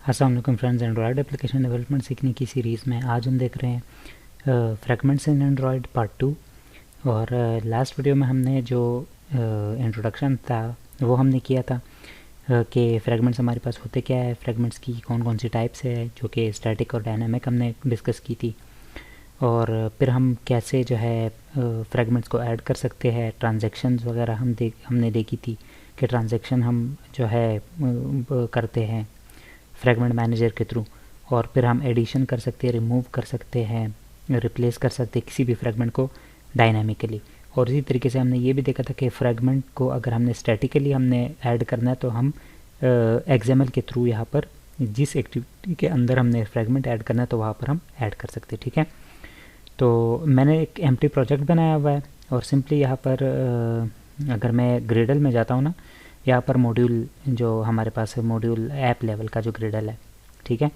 अस्सलाम वालेकुम friends, Android application development सीखने की सीरीज़ में आज हम देख रहे हैं फ्रैगमेंट्स इन एंड्रॉयड पार्ट 2। और लास्ट वीडियो में हमने जो इंट्रोडक्शन था वो हमने किया था कि फ्रैगमेंट्स हमारे पास होते क्या है, फ्रैगमेंट्स की कौन कौन सी टाइप्स है, जो कि स्टैटिक और डायनामिक हमने डिस्कस की थी। और फिर हम कैसे जो है फ्रैगमेंट्स को ऐड कर सकते हैं, ट्रांजैक्शंस वगैरह हमने देखी थी कि ट्रांजैक्शन हम जो है करते हैं फ्रैगमेंट मैनेजर के थ्रू। और फिर हम एडिशन कर सकते हैं, रिमूव कर सकते हैं, रिप्लेस कर सकते हैं किसी भी फ्रैगमेंट को डायनामिकली। और इसी तरीके से हमने ये भी देखा था कि फ्रैगमेंट को अगर हमने स्टैटिकली हमने ऐड करना है तो हम एक्सएमएल के थ्रू यहाँ पर जिस एक्टिविटी के अंदर हमने फ्रैगमेंट ऐड करना है तो वहाँ पर हम ऐड कर सकते हैं। ठीक है, तो मैंने एक एम्प्टी प्रोजेक्ट बनाया हुआ है और सिंपली यहाँ पर अगर मैं ग्रेडल में जाता हूँ ना, यहाँ पर मॉड्यूल जो हमारे पास है, मॉड्यूल ऐप लेवल का जो ग्रेडल है, ठीक है,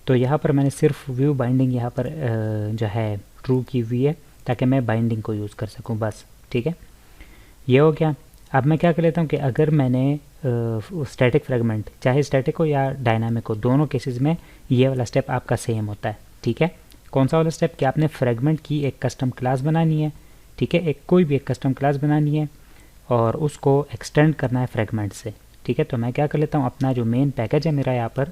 तो यहाँ पर मैंने सिर्फ व्यू बाइंडिंग यहाँ पर जो है ट्रू की हुई है ताकि मैं बाइंडिंग को यूज़ कर सकूँ बस। ठीक है, ये हो गया। अब मैं क्या कर लेता हूँ कि अगर मैंने स्टैटिक फ्रैगमेंट, चाहे स्टैटिक हो या डायनामिक हो, दोनों केसेस में ये वाला स्टेप आपका सेम होता है। ठीक है, कौन सा वाला स्टेप कि आपने फ्रैगमेंट की एक कस्टम क्लास बनानी है। ठीक है, कोई भी एक कस्टम क्लास बनानी है और उसको एक्सटेंड करना है फ्रैगमेंट से। ठीक है, तो मैं क्या कर लेता हूँ, अपना जो मेन पैकेज है मेरा यहाँ पर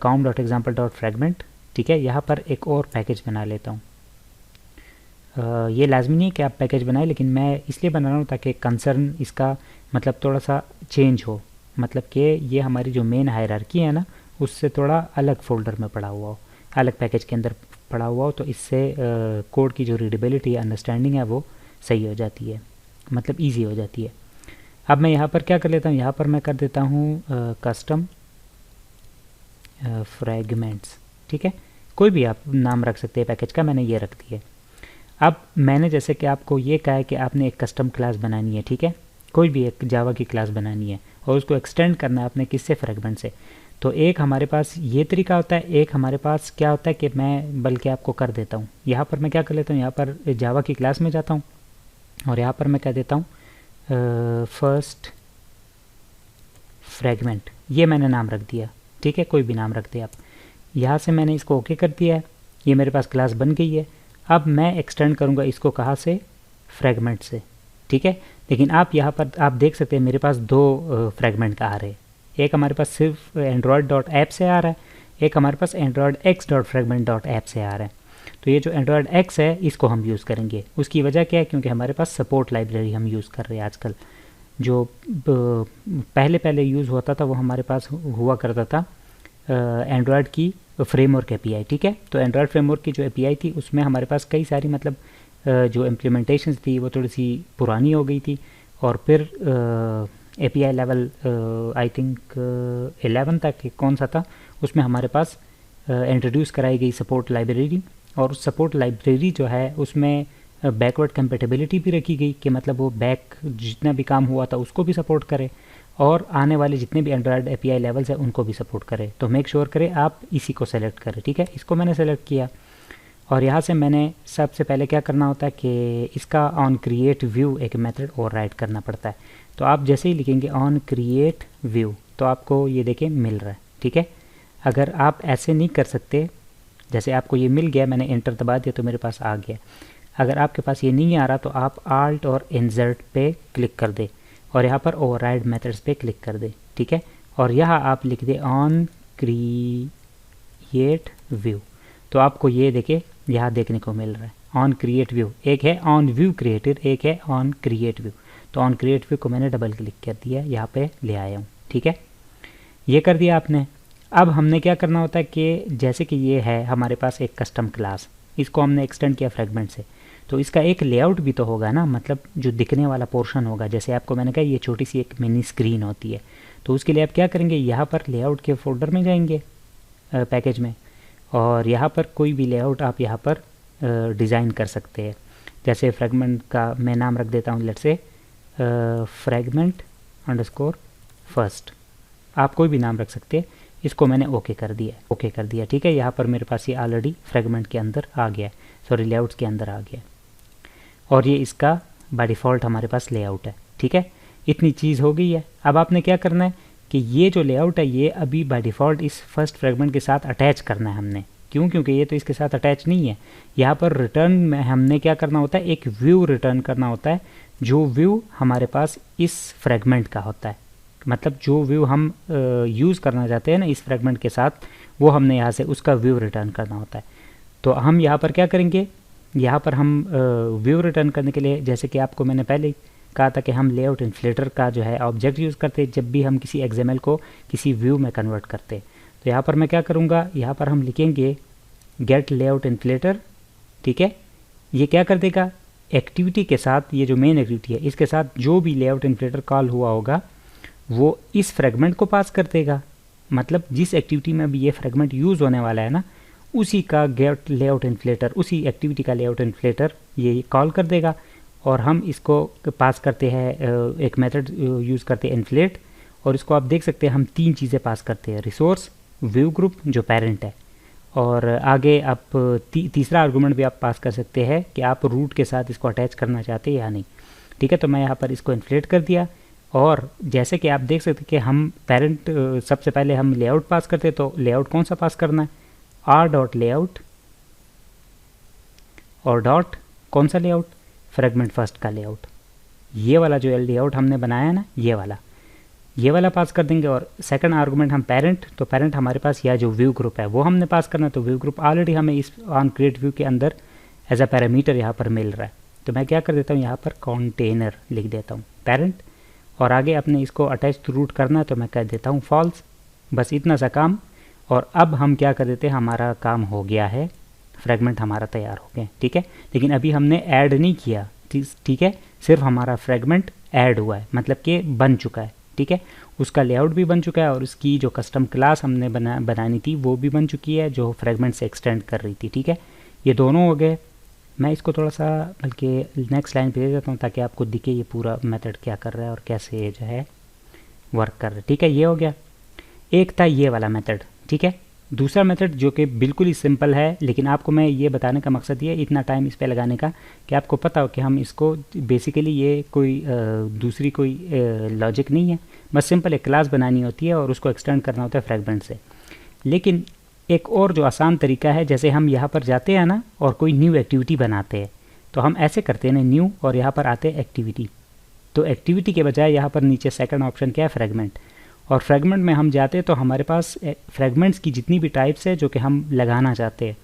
com.example.fragment, ठीक है, यहाँ पर एक और पैकेज बना लेता हूँ। ये लाजमी नहीं है कि आप पैकेज बनाएं, लेकिन मैं इसलिए बना रहा हूँ ताकि कंसर्न इसका मतलब थोड़ा सा चेंज हो, मतलब कि ये हमारी जो मेन हायरार्की है ना उससे थोड़ा अलग फोल्डर में पड़ा हुआ हो, अलग पैकेज के अंदर पड़ा हुआ हो, तो इससे कोड की जो रीडेबिलिटी अंडरस्टैंडिंग है वो सही हो जाती है, मतलब ईजी हो जाती है। अब मैं यहाँ पर क्या कर लेता हूँ, यहाँ पर मैं कर देता हूँ कस्टम फ्रैगमेंट्स। ठीक है, कोई भी आप नाम रख सकते हैं पैकेज का, मैंने ये रख दिया। अब मैंने जैसे कि आपको ये कहा है कि आपने एक कस्टम क्लास बनानी है, ठीक है, कोई भी एक जावा की क्लास बनानी है और उसको एक्सटेंड करना है आपने किससे, फ्रैगमेंट से। तो एक हमारे पास ये तरीका होता है, एक हमारे पास क्या होता है कि मैं बल्कि आपको कर देता हूँ, यहाँ पर मैं क्या कर लेता हूँ, यहाँ पर जावा की क्लास में जाता हूँ और यहाँ पर मैं कह देता हूँ फर्स्ट फ्रैगमेंट, ये मैंने नाम रख दिया। ठीक है, कोई भी नाम रख दे आप। यहाँ से मैंने इसको ओके कर दिया है, ये मेरे पास क्लास बन गई है। अब मैं एक्सटेंड करूँगा इसको कहाँ से, फ्रैगमेंट से। ठीक है, लेकिन आप यहाँ पर आप देख सकते हैं मेरे पास दो फ्रैगमेंट का आ रहे हैं, एक हमारे पास सिर्फ android.app से आ रहा है, एक हमारे पास androidx.fragment.app से आ रहा है। तो ये जो androidx है इसको हम यूज़ करेंगे, उसकी वजह क्या है, क्योंकि हमारे पास सपोर्ट लाइब्रेरी हम यूज़ कर रहे हैं आजकल। जो पहले यूज़ होता था वो हमारे पास हुआ करता था एंड्रॉयड की फ्रेमवर्क एपीआई। ठीक है, तो एंड्रॉयड फ्रेमवर्क की जो एपीआई थी उसमें हमारे पास कई सारी मतलब जो इम्प्लीमेंटेशंस थी वो थोड़ी सी पुरानी हो गई थी, और फिर एपीआई लेवल आई थिंक 11 तक कौन सा था, उसमें हमारे पास इंट्रोड्यूस कराई गई सपोर्ट लाइब्रेरी। और उस सपोर्ट लाइब्रेरी जो है उसमें बैकवर्ड कंपेटेबिलिटी भी रखी गई कि मतलब वो बैक जितना भी काम हुआ था उसको भी सपोर्ट करे और आने वाले जितने भी एंड्रॉयड एपीआई लेवल्स हैं उनको भी सपोर्ट करे। तो मेक श्योर करें आप इसी को सेलेक्ट करें। ठीक है, इसको मैंने सेलेक्ट किया और यहाँ से मैंने सबसे पहले क्या करना होता है कि इसका ऑन क्रिएट व्यू एक मेथड और राइट करना पड़ता है। तो आप जैसे ही लिखेंगे ऑन क्रिएट व्यू तो आपको ये देखें मिल रहा है। ठीक है, अगर आप ऐसे नहीं कर सकते, जैसे आपको ये मिल गया, मैंने एंटर दबा दिया तो मेरे पास आ गया। अगर आपके पास ये नहीं आ रहा तो आप आल्ट और इंसर्ट पे क्लिक कर दे और यहाँ पर ओवरराइड मेथड्स पे क्लिक कर दे। ठीक है, और यहाँ आप लिख दे ऑन क्रिएट व्यू, तो आपको ये देखे यहाँ देखने को मिल रहा है ऑन क्रिएट व्यू। एक है ऑन व्यू क्रिएटेड, एक है ऑन क्रिएट व्यू। तो ऑन क्रिएट व्यू को मैंने डबल क्लिक कर दिया, यहाँ पे ले आया हूँ। ठीक है, ये कर दिया आपने। अब हमने क्या करना होता है कि जैसे कि ये है हमारे पास एक कस्टम क्लास, इसको हमने एक्सटेंड किया फ्रैगमेंट से, तो इसका एक लेआउट भी तो होगा ना, मतलब जो दिखने वाला पोर्शन होगा। जैसे आपको मैंने कहा ये छोटी सी एक मिनी स्क्रीन होती है, तो उसके लिए आप क्या करेंगे, यहाँ पर लेआउट के फोल्डर में जाएंगे पैकेज में, और यहाँ पर कोई भी लेआउट आप यहाँ पर डिज़ाइन कर सकते हैं। जैसे फ्रैगमेंट का मैं नाम रख देता हूँ, let's say fragment underscore first, आप कोई भी नाम रख सकते हैं। इसको मैंने ओके कर दिया। ठीक है, यहाँ पर मेरे पास ये ऑलरेडी फ्रैगमेंट के अंदर आ गया, सॉरी लेआउट्स के अंदर आ गया, और ये इसका बाय डिफ़ॉल्ट हमारे पास लेआउट है। ठीक है, इतनी चीज़ हो गई है। अब आपने क्या करना है कि ये जो लेआउट है ये अभी बाय डिफ़ॉल्ट इस फर्स्ट फ्रेगमेंट के साथ अटैच करना है हमने। क्यों? क्योंकि ये तो इसके साथ अटैच नहीं है। यहाँ पर रिटर्न में हमने क्या करना होता है, एक व्यू रिटर्न करना होता है, जो व्यू हमारे पास इस फ्रेगमेंट का होता है। मतलब जो व्यू हम यूज़ करना चाहते हैं ना इस फ्रेगमेंट के साथ, वो हमने यहाँ से उसका व्यू रिटर्न करना होता है। तो हम यहाँ पर क्या करेंगे, यहाँ पर हम व्यू रिटर्न करने के लिए, जैसे कि आपको मैंने पहले कहा था कि हम लेआउट इन्फ्लेटर का जो है ऑब्जेक्ट यूज़ करते जब भी हम किसी XML को किसी व्यू में कन्वर्ट करते। तो यहाँ पर मैं क्या करूँगा, यहाँ पर हम लिखेंगे गेट लेआउट इन्फ्लेटर। ठीक है, ये क्या कर देगा, एक्टिविटी के साथ, ये जो मेन एक्टिविटी है इसके साथ जो भी लेआउट इन्फ्लेटर कॉल हुआ होगा वो इस फ्रेगमेंट को पास कर देगा। मतलब जिस एक्टिविटी में भी ये फ्रेगमेंट यूज़ होने वाला है ना, उसी का गेट लेआउट इन्फ्लेटर, उसी एक्टिविटी का लेआउट इन्फ्लेटर ये कॉल कर देगा। और हम इसको पास करते हैं, एक मेथड यूज़ करते हैं इन्फ्लेट, और इसको आप देख सकते हैं हम 3 चीज़ें पास करते हैं, रिसोर्स, व्यू ग्रुप जो पेरेंट है, और आगे आप तीसरा आर्गूमेंट भी आप पास कर सकते हैं कि आप रूट के साथ इसको अटैच करना चाहते हैं या नहीं। ठीक है, तो मैं यहाँ पर इसको इन्फ्लेट कर दिया, और जैसे कि आप देख सकते हैं कि हम पेरेंट सबसे पहले हम लेआउट पास करते हैं, तो लेआउट कौन सा पास करना है, r.layout, और डॉट कौन सा लेआउट, फ्रेगमेंट फर्स्ट का लेआउट। ये वाला जो लेआउट हमने बनाया है ना, ये वाला पास कर देंगे। और सेकंड आर्गुमेंट हम पेरेंट, तो पेरेंट हमारे पास यह जो व्यू ग्रुप है वो हमने पास करना है। तो व्यू ग्रुप ऑलरेडी हमें इस ऑन क्रिएट व्यू के अंदर एज अ पैरामीटर यहाँ पर मिल रहा है। तो मैं क्या कर देता हूँ, यहाँ पर कंटेनर लिख देता हूँ पेरेंट, और आगे अपने इसको अटैच टू रूट करना है तो मैं कह देता हूँ फॉल्स। बस इतना सा काम। और अब हम क्या कर देते हैं, हमारा काम हो गया है, फ्रेगमेंट हमारा तैयार हो गया। ठीक है, लेकिन अभी हमने ऐड नहीं किया। ठीक है, सिर्फ हमारा फ्रेगमेंट ऐड हुआ है, मतलब कि बन चुका है। ठीक है, उसका लेआउट भी बन चुका है, और उसकी जो कस्टम क्लास हमने बनानी थी वो भी बन चुकी है, जो फ्रेगमेंट से एक्सटेंड कर रही थी। ठीक है, ये दोनों हो गए। मैं इसको थोड़ा सा बल्कि नेक्स्ट लाइन पे दे देता हूँ ताकि आपको दिखे ये पूरा मेथड क्या कर रहा है और कैसे जो है वर्क कर रहा है। ठीक है, ये हो गया। एक था ये वाला मेथड। ठीक है, दूसरा मेथड जो कि बिल्कुल ही सिंपल है, लेकिन आपको मैं ये बताने का मकसद ये इतना टाइम इस पे लगाने का कि आपको पता हो कि हम इसको बेसिकली ये कोई दूसरी कोई लॉजिक नहीं है, बस सिंपल एक क्लास बनानी होती है और उसको एक्सटेंड करना होता है फ्रेगमेंट से। लेकिन एक और जो आसान तरीका है, जैसे हम यहाँ पर जाते हैं ना और कोई न्यू एक्टिविटी बनाते हैं, तो हम ऐसे करते हैं ना, न्यू, और यहाँ पर आते हैं एक्टिविटी। तो एक्टिविटी के बजाय यहाँ पर नीचे सेकंड ऑप्शन क्या है, फ्रेगमेंट, और फ्रेगमेंट में हम जाते हैं तो हमारे पास फ्रेगमेंट्स की जितनी भी टाइप्स है जो कि हम लगाना चाहते हैं,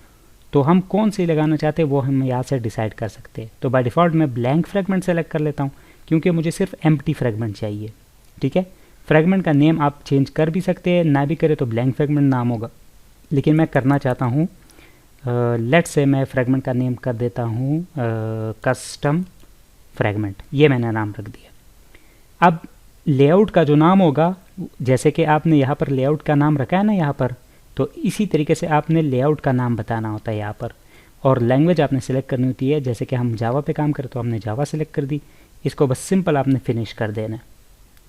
तो हम कौन सी लगाना चाहते हैं वो हम यहाँ से डिसाइड कर सकते हैं। तो बाय डिफ़ॉल्ट मैं ब्लैंक फ्रेगमेंट सेलेक्ट कर लेता हूँ क्योंकि मुझे सिर्फ एम्प्टी फ्रेगमेंट चाहिए। ठीक है, फ्रेगमेंट का नेम आप चेंज कर भी सकते हैं, ना भी करें तो ब्लैंक फ्रेगमेंट नाम होगा, लेकिन मैं करना चाहता हूँ लेट से मैं फ्रेगमेंट का नेम कर देता हूँ कस्टम फ्रेगमेंट, ये मैंने नाम रख दिया। अब लेआउट का जो नाम होगा, जैसे कि आपने यहाँ पर लेआउट का नाम रखा है ना यहाँ पर, तो इसी तरीके से आपने लेआउट का नाम बताना होता है यहाँ पर, और लैंग्वेज आपने सेलेक्ट करनी होती है। जैसे कि हम जावा पे काम करें तो हमने जावा सेलेक्ट कर दी, इसको बस सिंपल आपने फिनिश कर देना है।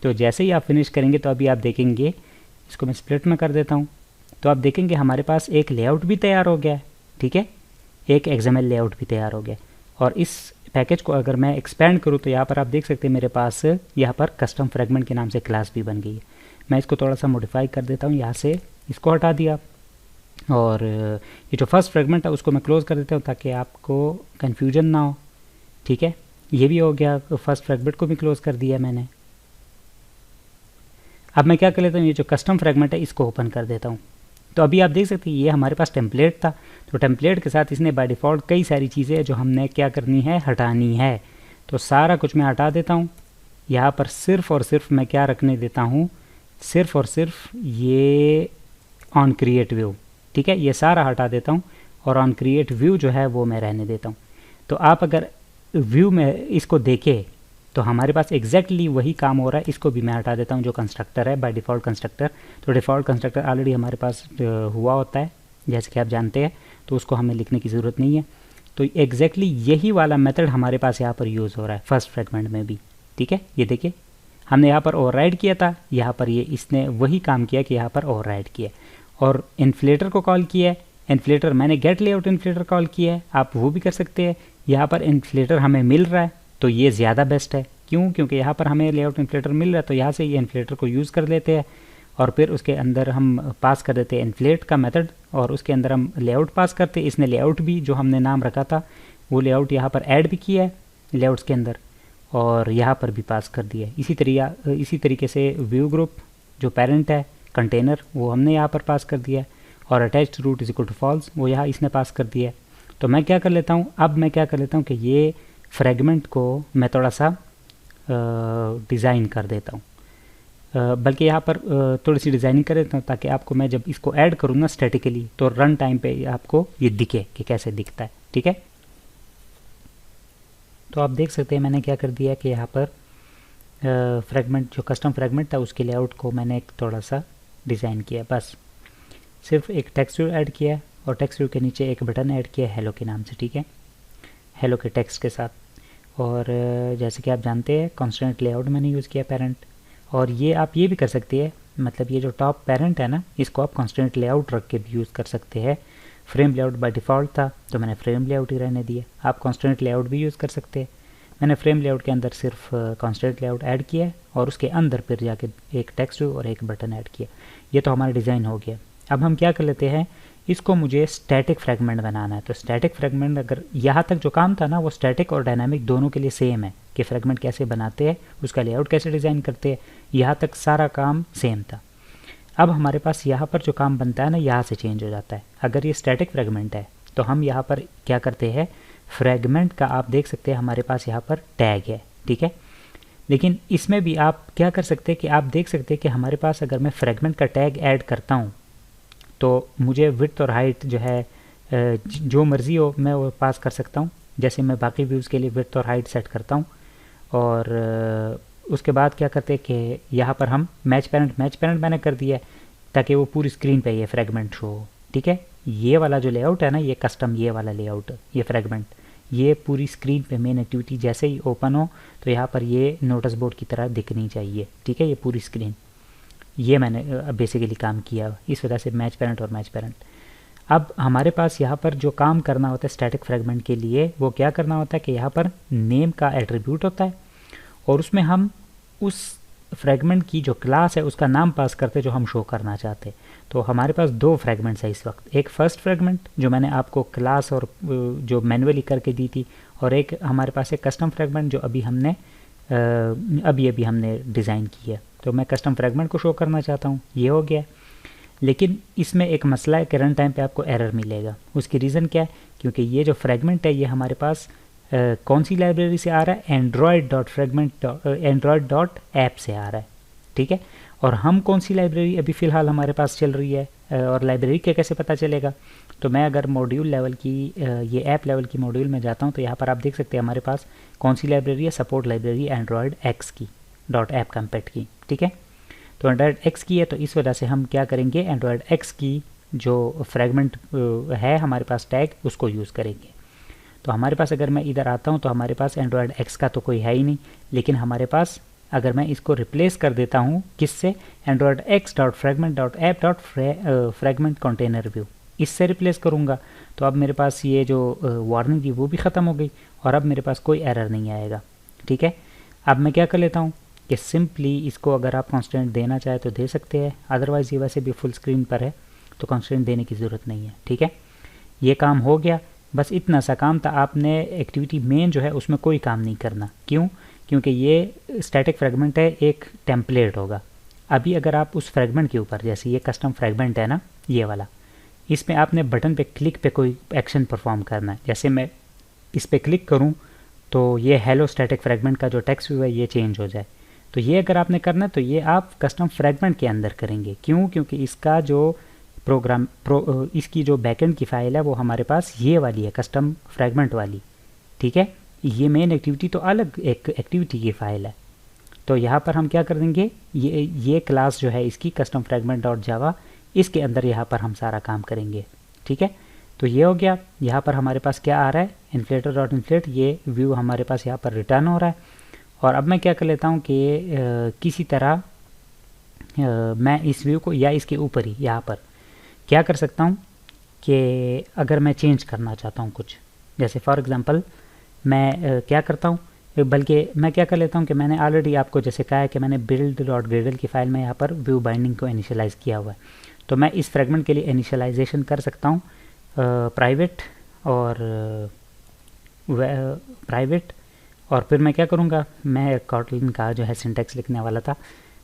तो जैसे ही आप फिनिश करेंगे तो अभी आप देखेंगे, इसको मैं स्प्लिट में कर देता हूँ, तो आप देखेंगे हमारे पास एक लेआउट भी तैयार हो गया है। ठीक है, एक XML लेआउट भी तैयार हो गया, और इस पैकेज को अगर मैं एक्सपेंड करूँ तो यहाँ पर आप देख सकते हैं मेरे पास यहाँ पर कस्टम फ्रेगमेंट के नाम से क्लास भी बन गई है। मैं इसको थोड़ा सा मॉडिफाई कर देता हूँ, यहाँ से इसको हटा दिया, और ये जो फर्स्ट फ्रेगमेंट है उसको मैं क्लोज कर देता हूँ ताकि आपको कन्फ्यूजन ना हो। ठीक है, ये भी हो गया, फर्स्ट फ्रेगमेंट को भी क्लोज कर दिया मैंने। अब मैं क्या कर लेता हूँ, ये जो कस्टम फ्रेगमेंट है इसको ओपन कर देता हूँ। तो अभी आप देख सकते हैं ये हमारे पास टेम्पलेट था, तो टेम्पलेट के साथ इसने बाय डिफ़ॉल्ट कई सारी चीज़ें जो हमने क्या करनी है, हटानी है। तो सारा कुछ मैं हटा देता हूँ। यहाँ पर सिर्फ और सिर्फ मैं क्या रखने देता हूँ, सिर्फ और सिर्फ ये ऑन क्रिएट व्यू। ठीक है, ये सारा हटा देता हूँ, और ऑन क्रिएट व्यू जो है वो मैं रहने देता हूँ। तो आप अगर व्यू में इसको देखें तो हमारे पास एग्जैक्टली वही काम हो रहा है। इसको भी मैं हटा देता हूँ, जो कंस्ट्रक्टर है बाय डिफ़ॉल्ट कंस्ट्रक्टर। तो डिफ़ॉल्ट कंस्ट्रक्टर ऑलरेडी हमारे पास हुआ होता है जैसे कि आप जानते हैं, तो उसको हमें लिखने की ज़रूरत नहीं है। तो एग्जैक्टली यही वाला मेथड हमारे पास यहाँ पर यूज़ हो रहा है फर्स्ट फ्रेगमेंट में भी। ठीक है, ये देखिए हमने यहाँ पर ओवरराइड किया था, यहाँ पर ये इसने वही काम किया कि यहाँ पर ओवरराइड किया, और इन्फ्लेटर को कॉल किया है। इन्फ्लेटर मैंने गेट लेआउट इन्फ्लेटर कॉल किया है, आप वो भी कर सकते हैं। यहाँ पर इन्फ्लेटर हमें मिल रहा है तो ये ज़्यादा बेस्ट है। क्यों? क्योंकि यहाँ पर हमें लेआउट इन्फ्लेटर मिल रहा है, तो यहाँ से ये इन्फ्लेटर को यूज़ कर लेते हैं। और फिर उसके अंदर हम पास कर देते हैं इन्फ्लेट का मेथड, और उसके अंदर हम लेआउट पास करते। इसने लेआउट भी जो हमने नाम रखा था वो लेआउट यहाँ पर ऐड भी किया है लेआउट्स के अंदर, और यहाँ पर भी पास कर दिया है। इसी तरीके से व्यू ग्रुप जो पेरेंट है कंटेनर वो हमने यहाँ पर पास कर दिया है, और attached root is equal to false वो यहाँ इसने पास कर दिया है। तो मैं क्या कर लेता हूँ, अब मैं क्या कर लेता हूँ कि ये फ्रेगमेंट को मैं थोड़ा सा डिज़ाइन कर देता हूँ, बल्कि यहाँ पर थोड़ी सी डिज़ाइनिंग कर देता हूँ ताकि आपको मैं जब इसको ऐड करूँगा स्टैटिकली तो रन टाइम पे आपको ये दिखे कि कैसे दिखता है। ठीक है, तो आप देख सकते हैं मैंने क्या कर दिया कि यहाँ पर फ्रेगमेंट जो कस्टम फ्रेगमेंट था उसके लेआउट को मैंने एक थोड़ा सा डिज़ाइन किया, बस सिर्फ एक टेक्स्ट व्यू ऐड किया और टेक्स्ट व्यू के नीचे एक बटन ऐड किया हेलो के नाम से। ठीक है, हेलो के टेक्स्ट के साथ। और जैसे कि आप जानते हैं कॉन्स्टेंट लेआउट मैंने यूज़ किया पेरेंट, और ये आप ये भी कर सकते हैं, मतलब ये जो टॉप पेरेंट है ना इसको आप कॉन्स्टेंट लेआउट रख के भी यूज़ कर सकते हैं। फ्रेम लेआउट बाय डिफ़ॉल्ट था तो मैंने फ्रेम लेआउट ही रहने दिया, आप कॉन्स्टेंट लेआउट भी यूज़ कर सकते हैं। मैंने फ्रेम लेआउट के अंदर सिर्फ कॉन्स्टेंट लेआउट ऐड किया है और उसके अंदर फिर जाके एक टेक्स्ट व्यू और एक बटन ऐड किया। ये तो हमारा डिज़ाइन हो गया। अब हम क्या कर लेते हैं, इसको मुझे स्टैटिक फ्रेगमेंट बनाना है। तो स्टैटिक फ्रेगमेंट, अगर यहाँ तक जो काम था ना वो स्टैटिक और डायनामिक दोनों के लिए सेम है कि फ्रेगमेंट कैसे बनाते हैं, उसका लेआउट कैसे डिज़ाइन करते हैं, यहाँ तक सारा काम सेम था। अब हमारे पास यहाँ पर जो काम बनता है ना यहाँ से चेंज हो जाता है। अगर ये स्टैटिक फ्रेगमेंट है तो हम यहाँ पर क्या करते हैं, फ्रेगमेंट का आप देख सकते हैं हमारे पास यहाँ पर टैग है। ठीक है, लेकिन इसमें भी आप क्या कर सकते हैं कि आप देख सकते हैं कि हमारे पास अगर मैं फ्रेगमेंट का टैग ऐड करता हूँ तो मुझे विड्थ और हाइट जो है जो मर्ज़ी हो मैं वो पास कर सकता हूँ, जैसे मैं बाकी व्यूज़ के लिए विड्थ और हाइट सेट करता हूँ। और उसके बाद क्या करते हैं कि यहाँ पर हम मैच पेरेंट मैंने कर दिया है ताकि वो पूरी स्क्रीन पे ये फ्रेगमेंट शो हो। ठीक है, ये वाला जो लेआउट है ना ये कस्टम ये वाला लेआउट, ये फ्रेगमेंट ये पूरी स्क्रीन पे मेन एक्टिविटी जैसे ही ओपन हो तो यहाँ पर ये नोटिस बोर्ड की तरह दिखनी चाहिए। ठीक है, ये पूरी स्क्रीन, ये मैंने बेसिकली काम किया, इस वजह से मैच पेरेंट और मैच पेरेंट। अब हमारे पास यहाँ पर जो काम करना होता है स्टैटिक फ्रेगमेंट के लिए वो क्या करना होता है कि यहाँ पर नेम का एट्रीब्यूट होता है और उसमें हम उस फ्रेगमेंट की जो क्लास है उसका नाम पास करते जो हम शो करना चाहते। तो हमारे पास दो फ्रेगमेंट्स है इस वक्त, एक फर्स्ट फ्रेगमेंट जो मैंने आपको क्लास और जो मैनुअली करके दी थी, और एक हमारे पास एक कस्टम फ्रेगमेंट जो अभी हमने डिज़ाइन की है। तो मैं कस्टम फ्रेगमेंट को शो करना चाहता हूँ, ये हो गया। लेकिन इसमें एक मसला है कि रन टाइम पे आपको एरर मिलेगा। उसकी रीज़न क्या है, क्योंकि ये जो फ्रेगमेंट है ये हमारे पास कौन सी लाइब्रेरी से आ रहा है, एंड्रॉयड.ऐप से आ रहा है। ठीक है, और हम कौन सी लाइब्रेरी अभी फ़िलहाल हमारे पास चल रही है, और लाइब्रेरी का कैसे पता चलेगा। तो मैं अगर मॉड्यूल लेवल की ये ऐप लेवल की मॉड्यूल में जाता हूँ तो यहाँ पर आप देख सकते हैं हमारे पास कौन सी लाइब्रेरी है, सपोर्ट लाइब्रेरी एंड्रॉयड एक्स की .ऐप कम्पेट की। ठीक है, तो एंड्रॉयड एक्स की है, तो इस वजह से हम क्या करेंगे, एंड्रॉयड एक्स की जो फ्रेगमेंट है हमारे पास टैग उसको यूज़ करेंगे। तो हमारे पास अगर मैं इधर आता हूँ तो हमारे पास एंड्रॉयड एक्स का तो कोई है ही नहीं, लेकिन हमारे पास अगर मैं इसको रिप्लेस कर देता हूँ किससे, Android x dot fragment dot app dot fragment container view, इससे रिप्लेस करूँगा तो अब मेरे पास ये जो वार्निंग थी वो भी ख़त्म हो गई और अब मेरे पास कोई एरर नहीं आएगा। ठीक है, अब मैं क्या कर लेता हूँ कि सिंपली इसको अगर आप कांस्टेंट देना चाहे तो दे सकते हैं, अदरवाइज़ ये वैसे भी फुल स्क्रीन पर है तो कांस्टेंट देने की ज़रूरत नहीं है। ठीक है, ये काम हो गया, बस इतना सा काम था। आपने एक्टिविटी मेन जो है उसमें कोई काम नहीं करना, क्यों, क्योंकि ये स्टैटिक फ्रेगमेंट है, एक टेम्पलेट होगा। अभी अगर आप उस फ्रेगमेंट के ऊपर, जैसे ये कस्टम फ्रेगमेंट है ना ये वाला, इसमें आपने बटन पे क्लिक पे कोई एक्शन परफॉर्म करना है। जैसे मैं इस पर क्लिक करूँ तो ये हेलो स्टैटिक फ्रेगमेंट का जो टेक्स्ट व्यू है ये चेंज हो जाए, तो ये अगर आपने करना है तो ये आप कस्टम फ्रेगमेंट के अंदर करेंगे। क्यों, क्योंकि इसका जो इसकी जो बैकएंड की फ़ाइल है वो हमारे पास ये वाली है, कस्टम फ्रेगमेंट वाली। ठीक है, ये मेन एक्टिविटी तो अलग एक एक्टिविटी की फ़ाइल है। तो यहाँ पर हम क्या कर देंगे, ये क्लास जो है इसकी कस्टम फ्रेगमेंट डॉट जावा, इसके अंदर यहाँ पर हम सारा काम करेंगे। ठीक है, तो ये हो गया। यहाँ पर हमारे पास क्या आ रहा है, इन्फ्लेटर डॉट इन्फ्लेट, ये व्यू हमारे पास यहाँ पर रिटर्न हो रहा है। और अब मैं क्या कर लेता हूँ कि किसी तरह मैं इस व्यू को या इसके ऊपर ही यहाँ पर क्या कर सकता हूँ कि अगर मैं चेंज करना चाहता हूँ कुछ, जैसे फॉर एग्ज़ाम्पल मैं क्या करता हूँ बल्कि मैं क्या कर लेता हूँ कि मैंने ऑलरेडी आपको जैसे कहा है कि मैंने build डॉट ग्रेडल की फाइल में यहाँ पर व्यू बाइंडिंग को इनिशियलाइज़ किया हुआ है, तो मैं इस फ्रेगमेंट के लिए इनिशियलाइजेशन कर सकता हूँ प्राइवेट और प्राइवेट, और फिर मैं क्या करूँगा, मैं कॉटलिन का जो है सिंटैक्स लिखने वाला था,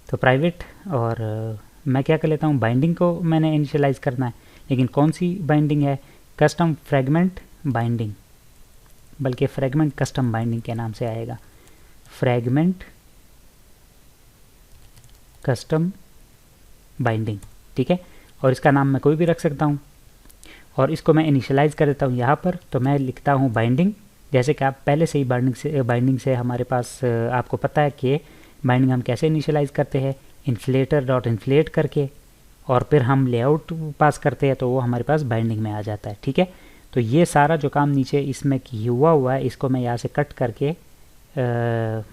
तो प्राइवेट और मैं क्या कर लेता हूँ, बाइंडिंग को मैंने इनिशियलाइज़ करना है, लेकिन कौन सी बाइंडिंग है, कस्टम फ्रेगमेंट बाइंडिंग, बल्कि फ्रेगमेंट कस्टम बाइंडिंग के नाम से आएगा, फ्रेगमेंट कस्टम बाइंडिंग, ठीक है। और इसका नाम मैं कोई भी रख सकता हूँ, और इसको मैं इनिशियलाइज़ कर देता हूँ यहाँ पर, तो मैं लिखता हूँ बाइंडिंग, जैसे कि आप पहले से ही बाइंडिंग से हमारे पास आपको पता है कि बाइंडिंग हम कैसे इनिशियलाइज़ करते हैं, इन्फ्लेटर डॉट इन्फ्लेट करके, और फिर हम लेआउट पास करते हैं तो वो हमारे पास बाइंडिंग में आ जाता है, ठीक है। तो ये सारा जो काम नीचे इसमें हुआ है, इसको मैं यहाँ से कट करके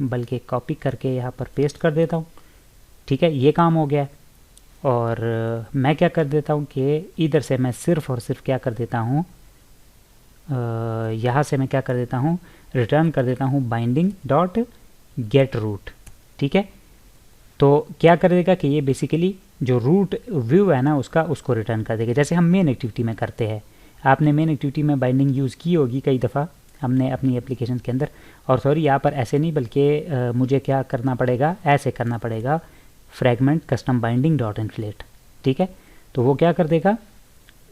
बल्कि कॉपी करके यहाँ पर पेस्ट कर देता हूँ, ठीक है, ये काम हो गया। और मैं क्या कर देता हूँ कि इधर से मैं सिर्फ और सिर्फ क्या कर देता हूँ, यहाँ से मैं क्या कर देता हूँ, रिटर्न कर देता हूँ बाइंडिंग डॉट गेट रूट, ठीक है। तो क्या कर देगा कि ये बेसिकली जो रूट व्यू है ना उसका, उसको रिटर्न कर देगा, जैसे हम मेन एक्टिविटी में करते हैं। आपने मेन एक्टिविटी में बाइंडिंग यूज़ की होगी कई दफ़ा हमने अपनी एप्लीकेशन के अंदर, और सॉरी यहाँ पर ऐसे नहीं, बल्कि मुझे क्या करना पड़ेगा, ऐसे करना पड़ेगा, fragment custom binding dot inflate, ठीक है। तो वो क्या कर देगा,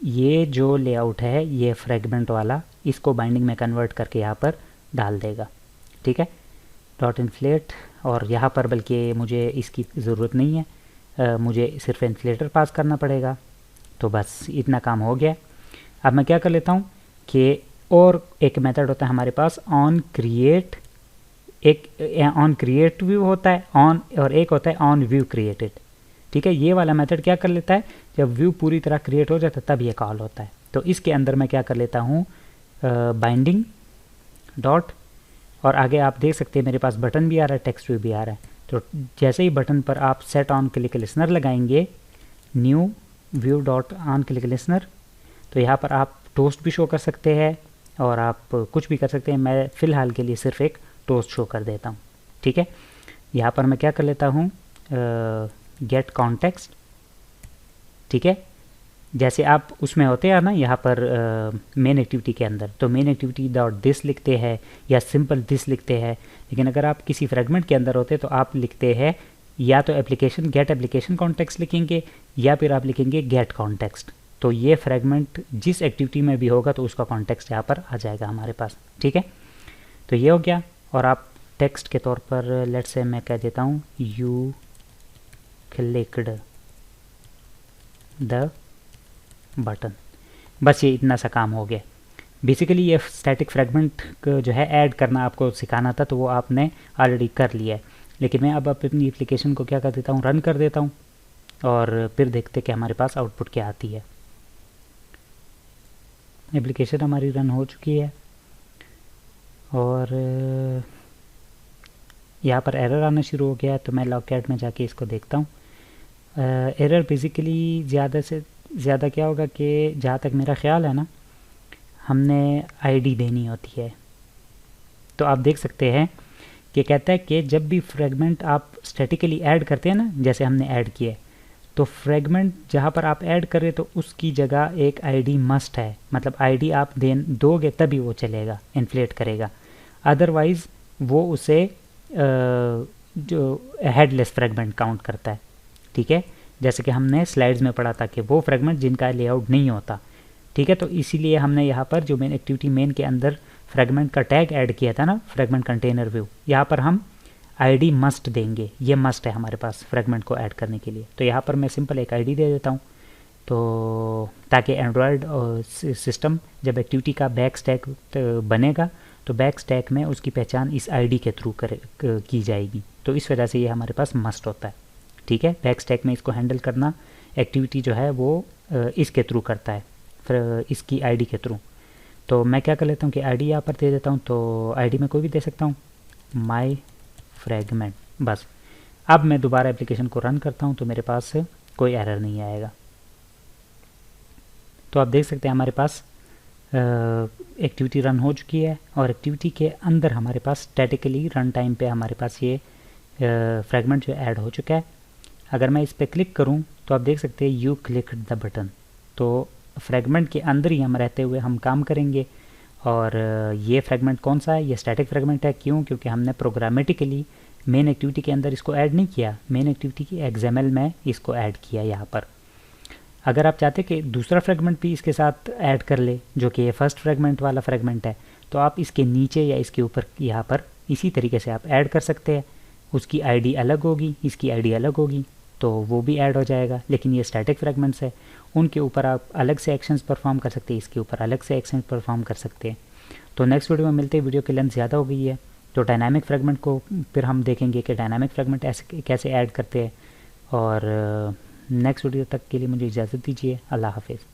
ये जो लेआउट है ये फ्रेगमेंट वाला, इसको बाइंडिंग में कन्वर्ट करके यहाँ पर डाल देगा, ठीक है, डॉट इन्फ्लेट। और यहाँ पर बल्कि मुझे इसकी ज़रूरत नहीं है, मुझे सिर्फ इन्फ्लेटर पास करना पड़ेगा, तो बस इतना काम हो गया। अब मैं क्या कर लेता हूँ कि और एक मेथड होता है हमारे पास ऑन क्रिएट, एक ऑन क्रिएट व्यू होता है ऑन, और एक होता है ऑन व्यू क्रिएटेड, ठीक है। ये वाला मेथड क्या कर लेता है, जब व्यू पूरी तरह क्रिएट हो जाता है तब ये कॉल होता है। तो इसके अंदर मैं क्या कर लेता हूँ, बाइंडिंग डॉट, और आगे आप देख सकते हैं मेरे पास बटन भी आ रहा है, टेक्स्ट व्यू भी आ रहा है। तो जैसे ही बटन पर आप सेट ऑन क्लिक लिसनर लगाएंगे, new view dot on click listener, तो यहाँ पर आप टोस्ट भी शो कर सकते हैं और आप कुछ भी कर सकते हैं। मैं फ़िलहाल के लिए सिर्फ एक टोस्ट शो कर देता हूँ, ठीक है। यहाँ पर मैं क्या कर लेता हूँ, गेट कॉन्टेक्स्ट, ठीक है, जैसे आप उसमें होते हैं ना यहाँ पर मेन एक्टिविटी के अंदर, तो मेन एक्टिविटी डॉट दिस लिखते हैं या सिंपल दिस लिखते हैं, लेकिन अगर आप किसी फ्रेगमेंट के अंदर होते हैं तो आप लिखते हैं या तो एप्लीकेशन गेट एप्लीकेशन कॉन्टेक्स्ट लिखेंगे, या फिर आप लिखेंगे गेट कॉन्टेक्स्ट। तो ये फ्रेगमेंट जिस एक्टिविटी में भी होगा तो उसका कॉन्टेक्स्ट यहाँ पर आ जाएगा हमारे पास, ठीक है। तो ये हो गया। और आप टेक्स्ट के तौर पर लेट से मैं कह देता हूँ यू क्लिक्ड द बटन, बस ये इतना सा काम हो गया। बेसिकली ये स्टैटिक फ्रेगमेंट जो है ऐड करना आपको सिखाना था, तो वो आपने ऑलरेडी कर लिया है। लेकिन मैं अब अपनी एप्लीकेशन को क्या कर देता हूँ, रन कर देता हूँ, और फिर देखते कि हमारे पास आउटपुट क्या आती है। एप्लीकेशन हमारी रन हो चुकी है, और यहाँ पर एरर आना शुरू हो गया है। तो मैं लॉगकैट में जाके इसको देखता हूँ। एरर बेसिकली ज़्यादा से ज़्यादा क्या होगा कि जहाँ तक मेरा ख्याल है ना, हमने आईडी देनी होती है। तो आप देख सकते हैं कि कहता है कि जब भी फ्रेगमेंट आप स्टैटिकली ऐड करते हैं ना, जैसे हमने ऐड किया, तो फ्रेगमेंट जहाँ पर आप ऐड करें तो उसकी जगह एक आईडी मस्ट है, मतलब आईडी आप दोगे तभी वो चलेगा, इन्फ्लेट करेगा, अदरवाइज़ वो उसे जो हेडलेस फ्रेगमेंट काउंट करता है, ठीक है। जैसे कि हमने स्लाइड्स में पढ़ा था कि वो फ्रेगमेंट जिनका लेआउट नहीं होता, ठीक है। तो इसीलिए हमने यहाँ पर जो मेन एक्टिविटी मेन के अंदर फ्रेगमेंट का टैग ऐड किया था ना, फ्रेगमेंट कंटेनर व्यू, यहाँ पर हम आईडी मस्ट देंगे, ये मस्ट है हमारे पास फ्रेगमेंट को ऐड करने के लिए। तो यहाँ पर मैं सिंपल एक आईडी दे देता हूँ, तो ताकि एंड्रॉयड सिस्टम जब एक्टिविटी का बैक स्टैक बनेगा तो बैक स्टैक में उसकी पहचान इस आईडी के थ्रू की जाएगी। तो इस वजह से ये हमारे पास मस्ट होता है, ठीक है। बैक स्टैक में इसको हैंडल करना एक्टिविटी जो है वो इसके थ्रू करता है, फिर इसकी आईडी के थ्रू। तो मैं क्या कर लेता हूँ कि आईडी यहाँ पर दे देता हूँ, तो आईडी में कोई भी दे सकता हूँ, माई फ्रेगमेंट, बस। अब मैं दोबारा एप्लीकेशन को रन करता हूँ तो मेरे पास कोई एरर नहीं आएगा। तो आप देख सकते हैं हमारे पास एक्टिविटी रन हो चुकी है और एक्टिविटी के अंदर हमारे पास स्टैटिकली रन टाइम पे हमारे पास ये फ्रेगमेंट जो ऐड हो चुका है। अगर मैं इस पर क्लिक करूं तो आप देख सकते हैं यू क्लिक द बटन, तो फ्रेगमेंट के अंदर ही हम रहते हुए हम काम करेंगे। और ये फ्रेगमेंट कौन सा है, ये स्टैटिक फ्रेगमेंट है। क्यों? क्योंकि हमने प्रोग्रामेटिकली मेन एक्टिविटी के अंदर इसको ऐड नहीं किया, मेन एक्टिविटी की XML में इसको ऐड किया यहाँ पर। अगर आप चाहते कि दूसरा फ्रेगमेंट भी इसके साथ ऐड कर ले, जो कि ये फर्स्ट फ्रेगमेंट वाला फ्रेगमेंट है, तो आप इसके नीचे या इसके ऊपर यहाँ पर इसी तरीके से आप ऐड कर सकते हैं। उसकी आईडी अलग होगी, इसकी आईडी अलग होगी, तो वो भी ऐड हो जाएगा। लेकिन ये स्टैटिक फ्रेगमेंट्स है, उनके ऊपर आप अलग से एक्शंस परफॉर्म कर सकते हैं, इसके ऊपर अलग से एक्शंस परफॉर्म कर सकते हैं। तो नेक्स्ट वीडियो में मिलते हैं, वीडियो की लेंथ ज़्यादा हो गई है, तो डायनामिक फ्रेगमेंट को फिर हम देखेंगे कि डायनामिक फ्रेगमेंट ऐसे कैसे ऐड करते हैं। और नेक्स्ट वीडियो तक के लिए मुझे इजाज़त दीजिए। अल्लाह हाफिज़।